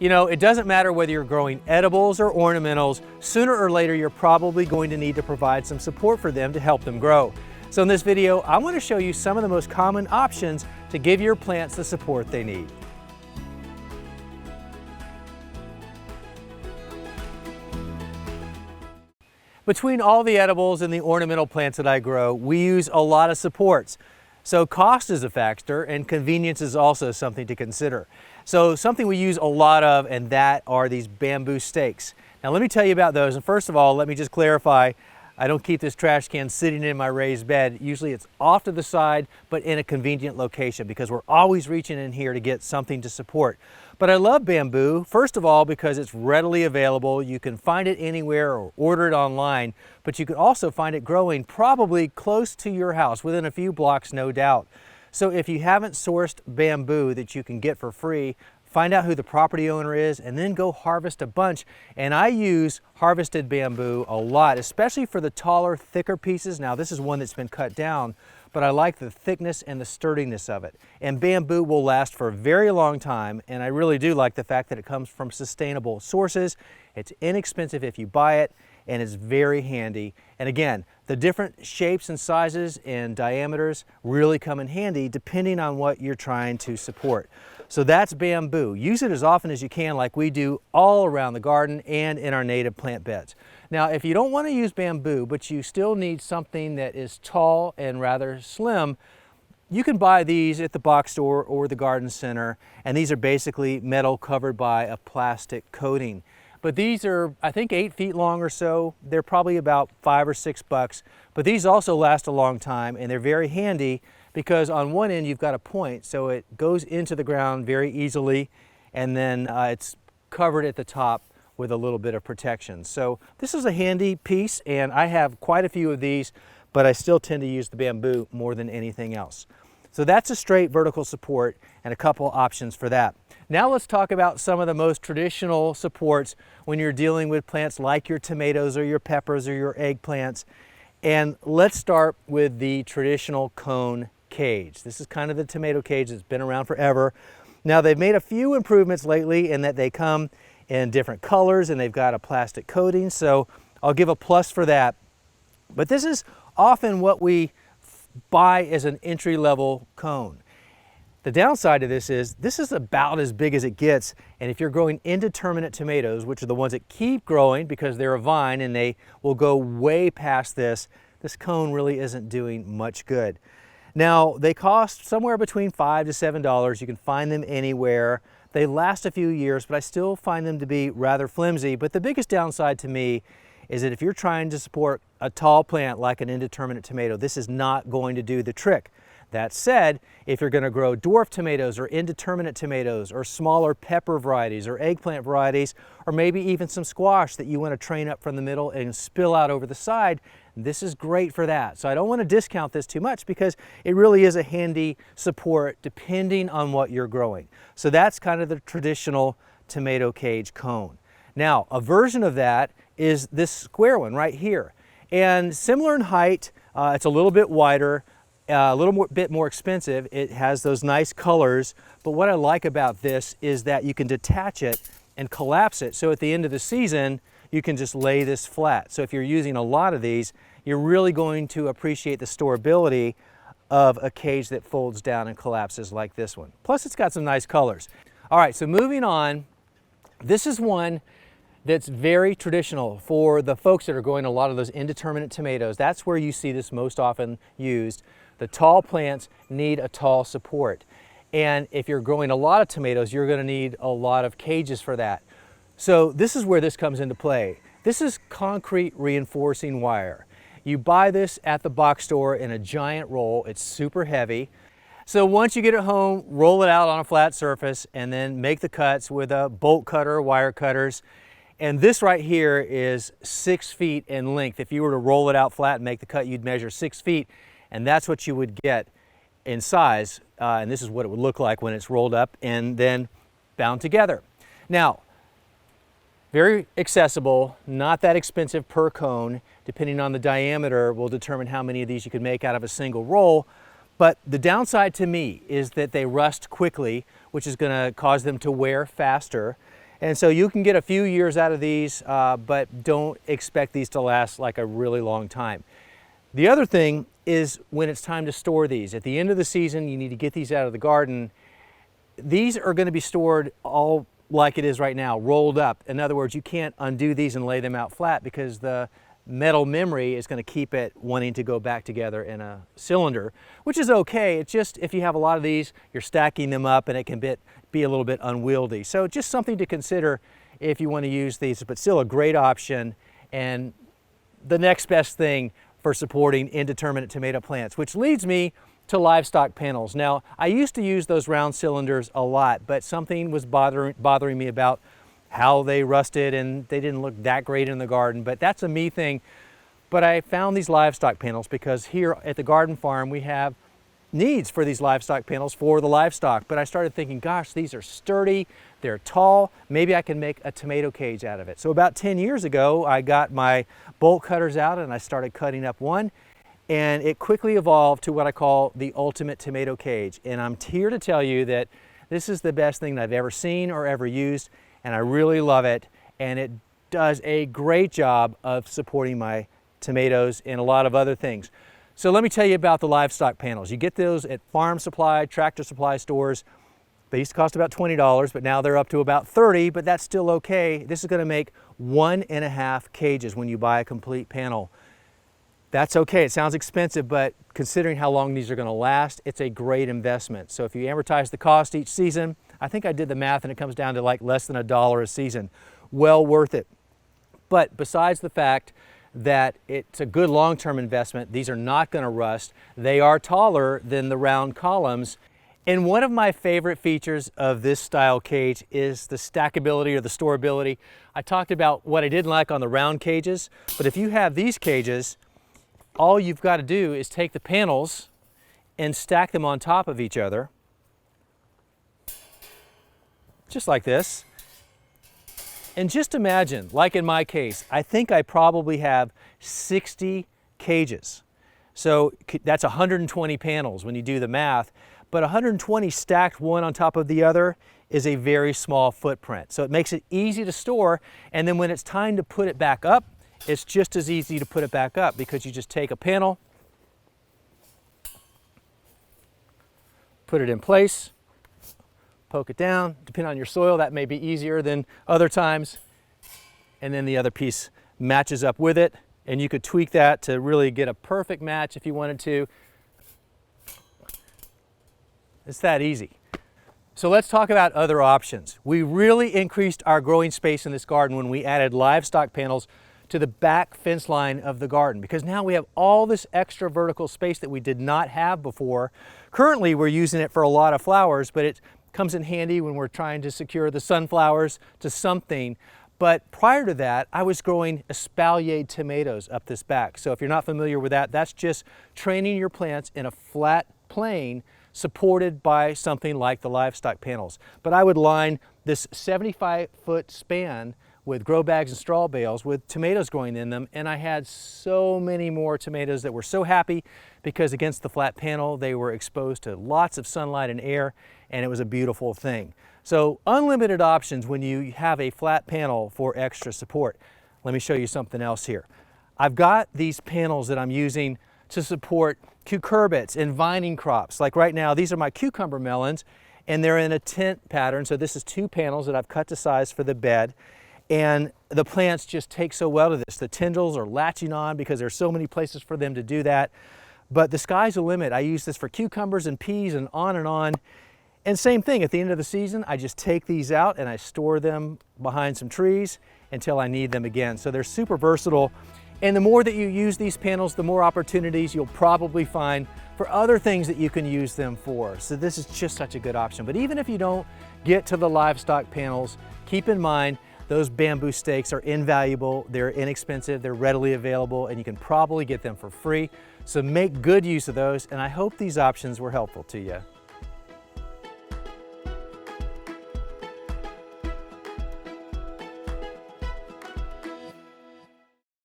You know, it doesn't matter whether you're growing edibles or ornamentals, sooner or later you're probably going to need to provide some support for them to help them grow. So in this video, I want to show you some of the most common options to give your plants the support they need. Between all the edibles and the ornamental plants that I grow, we use a lot of supports. So cost is a factor and convenience is also something to consider. So something we use a lot of, and that are these bamboo stakes. Now let me tell you about those. And first of all, let me just clarify, I don't keep this trash can sitting in my raised bed. Usually it's off to the side, but in a convenient location because we're always reaching in here to get something to support. But I love bamboo, first of all, because it's readily available. You can find it anywhere or order it online, but you can also find it growing probably close to your house, within a few blocks, no doubt. So if you haven't sourced bamboo that you can get for free, find out who the property owner is and then go harvest a bunch. And I use harvested bamboo a lot, especially for the taller, thicker pieces. Now this is one that's been cut down, but I like the thickness and the sturdiness of it. And bamboo will last for a very long time, and I really do like the fact that it comes from sustainable sources. It's inexpensive if you buy it, and it's very handy. And again, the different shapes and sizes and diameters really come in handy depending on what you're trying to support. So that's bamboo. Use it as often as you can, like we do all around the garden and in our native plant beds. Now, if you don't want to use bamboo, but you still need something that is tall and rather slim, you can buy these at the box store or the garden center, and these are basically metal covered by a plastic coating. But these are, I think, 8 feet long or so. They're probably about $5 or $6, but these also last a long time, and they're very handy because on one end you've got a point, so it goes into the ground very easily, and then it's covered at the top with a little bit of protection. So this is a handy piece, and I have quite a few of these, but I still tend to use the bamboo more than anything else. So that's a straight vertical support and a couple options for that. Now let's talk about some of the most traditional supports when you're dealing with plants like your tomatoes or your peppers or your eggplants. And let's start with the traditional cone cage. This is kind of the tomato cage that's been around forever. Now they've made a few improvements lately in that they come in different colors and they've got a plastic coating, so I'll give a plus for that. But this is often what we buy as an entry-level cone. The downside of this is about as big as it gets, and if you're growing indeterminate tomatoes, which are the ones that keep growing because they're a vine and they will go way past this, this cone really isn't doing much good. Now, they cost somewhere between $5 to $7. You can find them anywhere. They last a few years, but I still find them to be rather flimsy. But the biggest downside to me is that if you're trying to support a tall plant like an indeterminate tomato, this is not going to do the trick. That said, if you're going to grow dwarf tomatoes or indeterminate tomatoes or smaller pepper varieties or eggplant varieties, or maybe even some squash that you want to train up from the middle and spill out over the side, this is great for that. So I don't want to discount this too much because it really is a handy support depending on what you're growing. So that's kind of the traditional tomato cage cone. Now, a version of that is this square one right here. And similar in height, it's a little bit wider, a bit more expensive. It has those nice colors, but what I like about this is that you can detach it and collapse it. So at the end of the season, you can just lay this flat. So if you're using a lot of these, you're really going to appreciate the storability of a cage that folds down and collapses like this one. Plus it's got some nice colors. All right, so moving on, this is one that's very traditional for the folks that are growing a lot of those indeterminate tomatoes. That's where you see this most often used. The tall plants need a tall support. And if you're growing a lot of tomatoes, you're going to need a lot of cages for that. So this is where this comes into play. This is concrete reinforcing wire. You buy this at the box store in a giant roll. It's super heavy. So once you get it home, roll it out on a flat surface and then make the cuts with a bolt cutter or wire cutters. And this right here is 6 feet in length. If you were to roll it out flat and make the cut, you'd measure 6 feet, and that's what you would get in size. And this is what it would look like when it's rolled up and then bound together. Now, very accessible, not that expensive per cone. Depending on the diameter will determine how many of these you can make out of a single roll. But the downside to me is that they rust quickly, which is going to cause them to wear faster. And so you can get a few years out of these, but don't expect these to last like a really long time. The other thing is when it's time to store these. At the end of the season, you need to get these out of the garden. These are going to be stored all like it is right now, rolled up. In other words, you can't undo these and lay them out flat because the metal memory is going to keep it wanting to go back together in a cylinder, which is okay. It's just if you have a lot of these, you're stacking them up and it can be a little bit unwieldy. So just something to consider if you want to use these, but still a great option and the next best thing for supporting indeterminate tomato plants, which leads me to livestock panels. Now, I used to use those round cylinders a lot, but something was bothering me about how they rusted and they didn't look that great in the garden, but that's a me thing. But I found these livestock panels because here at the garden farm we have needs for these livestock panels for the livestock. But I started thinking, gosh, these are sturdy, they're tall, maybe I can make a tomato cage out of it. So about 10 years ago, I got my bolt cutters out and I started cutting up one, and it quickly evolved to what I call the ultimate tomato cage. And I'm here to tell you that this is the best thing that I've ever seen or ever used, and I really love it, and it does a great job of supporting my tomatoes and a lot of other things. So let me tell you about the livestock panels. You get those at farm supply, tractor supply stores. They used to cost about $20, but now they're up to about $30, but that's still okay. This is going to make 1.5 cages when you buy a complete panel. That's okay. It sounds expensive, but considering how long these are going to last, it's a great investment. So if you amortize the cost each season, I think I did the math and it comes down to like less than $1 a season. Well worth it. But besides the fact that it's a good long-term investment, these are not going to rust. They are taller than the round columns. And one of my favorite features of this style cage is the stackability or the storability. I talked about what I didn't like on the round cages, but if you have these cages, all you've got to do is take the panels and stack them on top of each other, just like this. And just imagine, like in my case, I think I probably have 60 cages. So that's 120 panels when you do the math, but 120 stacked one on top of the other is a very small footprint. So it makes it easy to store, and then when it's time to put it back up, it's just as easy to put it back up because you just take a panel, put it in place, poke it down. Depending on your soil, that may be easier than other times. And then the other piece matches up with it. And you could tweak that to really get a perfect match if you wanted to. It's that easy. So let's talk about other options. We really increased our growing space in this garden when we added livestock panels to the back fence line of the garden, because now we have all this extra vertical space that we did not have before. Currently, we're using it for a lot of flowers, but it comes in handy when we're trying to secure the sunflowers to something. But prior to that, I was growing espaliered tomatoes up this back. So if you're not familiar with that, that's just training your plants in a flat plane supported by something like the livestock panels. But I would line this 75-foot span with grow bags and straw bales with tomatoes growing in them, and I had so many more tomatoes that were so happy because against the flat panel they were exposed to lots of sunlight and air, and it was a beautiful thing. So unlimited options when you have a flat panel for extra support. Let me show you something else here. I've got these panels that I'm using to support cucurbits and vining crops. Like right now, these are my cucumber melons, and they're in a tent pattern. So this is 2 panels that I've cut to size for the bed. And the plants just take so well to this. The tendrils are latching on because there's so many places for them to do that. But the sky's the limit. I use this for cucumbers and peas and on and on. And same thing, at the end of the season, I just take these out and I store them behind some trees until I need them again. So they're super versatile. And the more that you use these panels, the more opportunities you'll probably find for other things that you can use them for. So this is just such a good option. But even if you don't get to the livestock panels, keep in mind those bamboo stakes are invaluable, they're inexpensive, they're readily available, and you can probably get them for free. So make good use of those, and I hope these options were helpful to you.